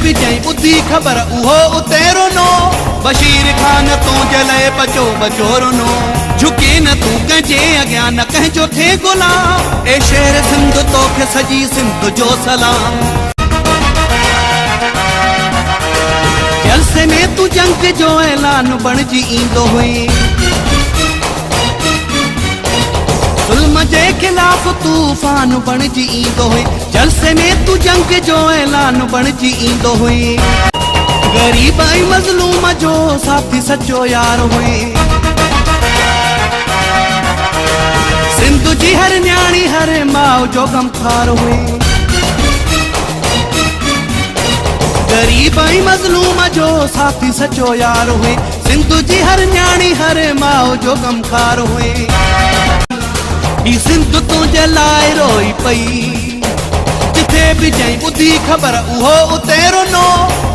भी जई ॿुधी ख़बर उहो उतेरो नो। बशीर खान तू जले बचो बचो रुनो। झुके न तू कंहिंजे अॻियां न कंहिंजो थे गुलाम। ए शेर सिंध तोखे सॼी सिंध जो सलाम। जलसे में तू जंग जो ऐलान बणजी ईंदो हुई। ज़ुल्म जे खिलाफ तूफान बणजी ईंदो हुई। जलसे में तू जंग जो ऐलान बणजी ईंदो हुई। गरीब ऐं मज़लूम जो साथी सच्चो यार हुई। सिंध जी हर न्याणी हर माउ जो गमखार हुई। गरीब ऐं मज़लूम जो साथी सच्चो यार हुई। सिंध जी हर न्याणी हर माउ जो गमखार हुई। ही सिंध तुंहिंजे लाइ रोई पई। जिथे भी जई ॿुधी ख़बर उहो उतेरो नो।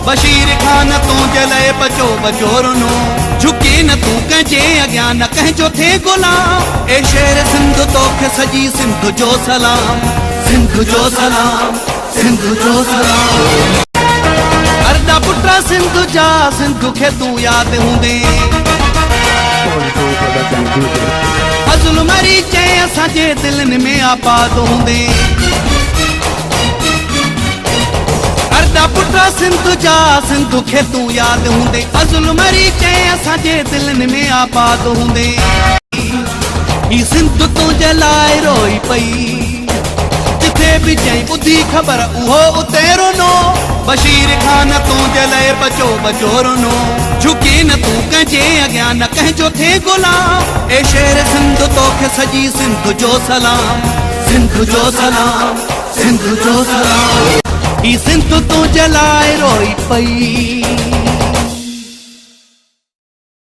बशीर खान तुंहिंजे लाइ बचो बचो रुनो। झुके न तू कंहिंजे अॻियां न कंहिंजो थे गुलाम। ए शेर सिंध तोखे सॼी सिंध जो सलाम। सिंध जो सलाम सिंध जो सलाम। अरदा पुट्रा सिंध जा सिंध खे तू यादि हूंदे। अज़ुल मरी चए असांजे दिलनि में आबाद हूंदे। अरदा पुट्रा सिंध जा सिंध खे तू यादि हूंदे। अज़ुल मरी चए असांजे दिलनि में आबाद हूंदे। ही सिंध तुंहिंजे लाइ रोई पई। जिथे भी जई ॿुधी ख़बर उहो उतेरो नो। बशीर खान तुंहिंजे लाइ बचो बचो रुनो। झुके न तू कंहिंजे अॻियां न कंहिंजो थे गुलाम। ए शेर सिंध तोखे सॼी सिंध जो सलाम। सिंध जो सलाम सिंध जो सलाम। ही सिंध तुंहिंजे लाइ रोई पई।